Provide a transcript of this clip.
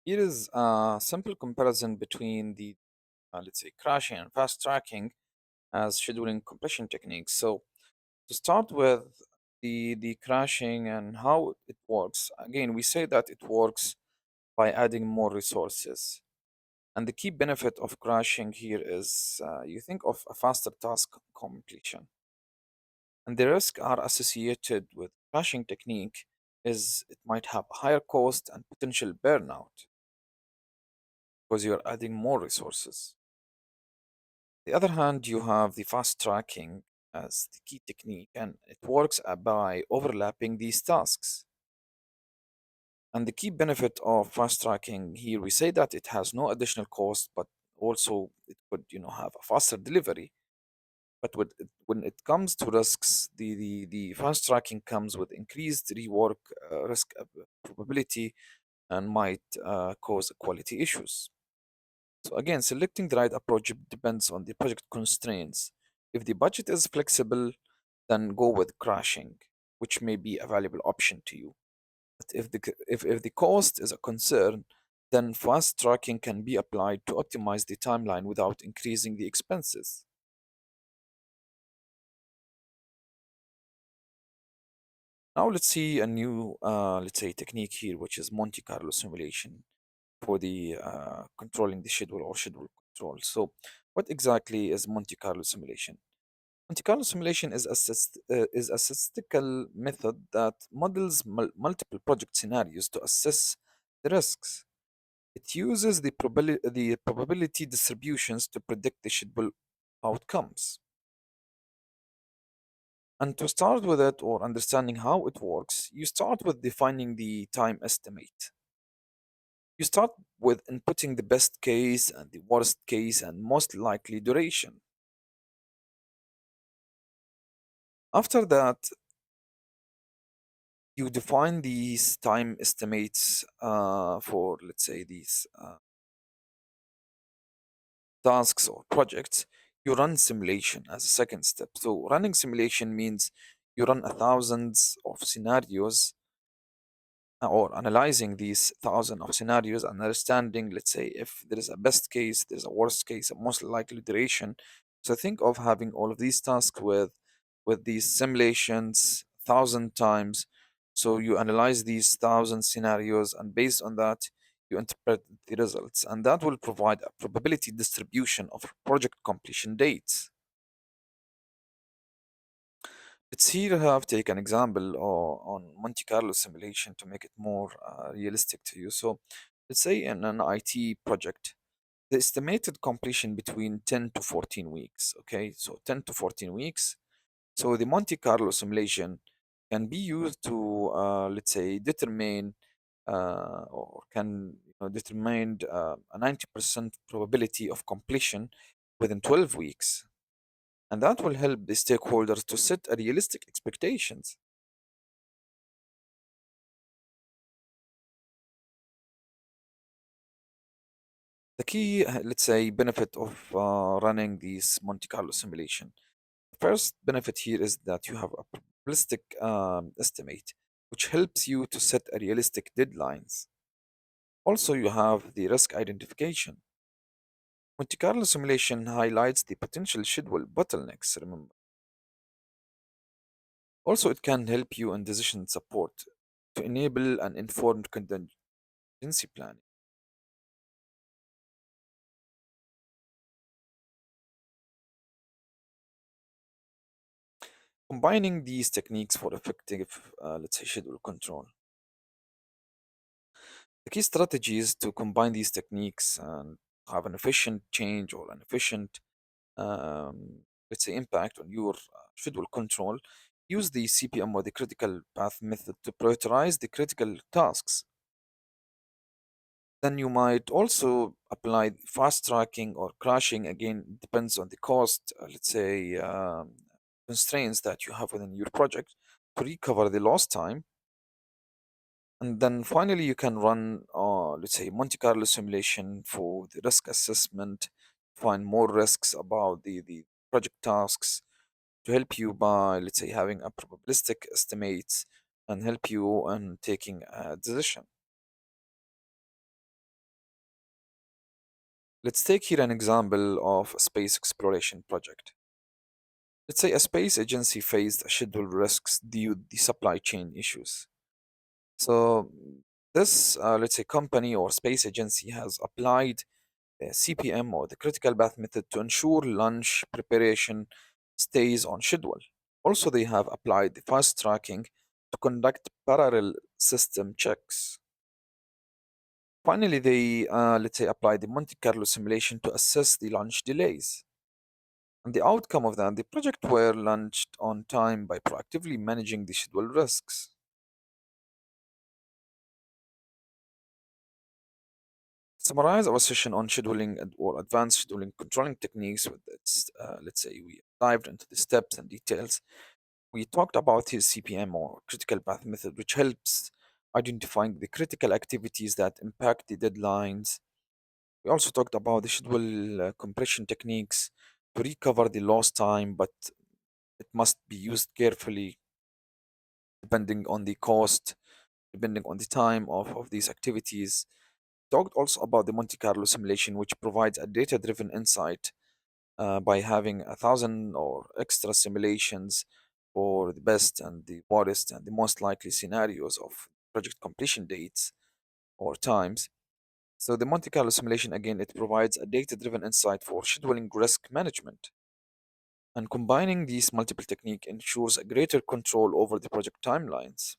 Here is a simple comparison between the, let's say, crashing and fast tracking as scheduling completion techniques. So to start with the crashing and how it works, again, we say that it works by adding more resources. And the key benefit of crashing here is you think of a faster task completion. And the risks are associated with crashing technique is it might have higher cost and potential burnout because you're adding more resources. The other hand, you have the fast tracking as the key technique, and it works by overlapping these tasks. And the key benefit of fast tracking here, we say that it has no additional cost, but also it could, have a faster delivery. But when it comes to risks, the fast tracking comes with increased rework risk probability and might cause quality issues. So again, selecting the right approach depends on the project constraints. If the budget is flexible, then go with crashing, which may be a valuable option to you. But if the cost is a concern, then fast tracking can be applied to optimize the timeline without increasing the expenses. Now let's see a new, let's say, technique here, which is Monte Carlo simulation for the controlling the schedule or schedule control. So, what exactly is Monte Carlo simulation? Monte Carlo simulation is a statistical method that models multiple project scenarios to assess the risks. It uses the probability distributions to predict the schedule outcomes. And to start with it or understanding how it works, you start with defining the time estimate. You start with inputting the best case and the worst case and most likely duration. After that, you define these time estimates for, let's say, these tasks or projects. You run simulation as a second step. So, running simulation means you run a thousands of scenarios or analyzing these thousand of scenarios and understanding, let's say, if there is a best case, there's a worst case, a most likely duration. So think of having all of these tasks with these simulations thousand times. So you analyze these thousand scenarios, and based on that, you interpret the results, and that will provide a probability distribution of project completion dates. Let's here have take an example on Monte Carlo simulation to make it more realistic to you. So let's say in an IT project, the estimated completion between 10 to 14 weeks. Okay, so 10 to 14 weeks. So the Monte Carlo simulation can be used to, let's say, determine or can determine a 90% probability of completion within 12 weeks. And that will help the stakeholders to set a realistic expectations. The key, let's say, benefit of running these Monte Carlo simulation. First benefit here is that you have a probabilistic estimate, which helps you to set a realistic deadlines. Also, you have the risk identification. Monte Carlo simulation highlights the potential schedule bottlenecks, remember. Also, it can help you in decision support to enable an informed contingency planning. Combining these techniques for effective, let's say, schedule control. The key strategy is to combine these techniques and have an efficient change or an efficient, let's say, impact on your schedule control. Use the CPM or the critical path method to prioritize the critical tasks. Then you might also apply fast tracking or crashing. Again, depends on the cost, let's say, constraints that you have within your project to recover the lost time. And then finally, you can run, let's say, Monte Carlo simulation for the risk assessment, find more risks about the project tasks to help you by, let's say, having a probabilistic estimates and help you in taking a decision. Let's take here an example of a space exploration project. Let's say a space agency faced schedule risks due to the supply chain issues. So this, let's say, company or space agency has applied the CPM or the critical path method to ensure launch preparation stays on schedule. Also, they have applied the fast tracking to conduct parallel system checks. Finally, they, let's say, applied the Monte Carlo simulation to assess the launch delays. And the outcome of that, the project were launched on time by proactively managing the schedule risks. Summarize our session on scheduling or advanced scheduling controlling techniques with its, let's say, we dived into the steps and details. We talked about his CPM or critical path method, which helps identifying the critical activities that impact the deadlines. We also talked about the schedule compression techniques to recover the lost time, but it must be used carefully depending on the cost, depending on the time of these activities. Talked also about the Monte Carlo simulation, which provides a data driven insight by having 1,000 or extra simulations for the best and the worst and the most likely scenarios of project completion dates or times. So the Monte Carlo simulation, again, it provides a data-driven insight for scheduling risk management. And combining these multiple techniques ensures a greater control over the project timelines.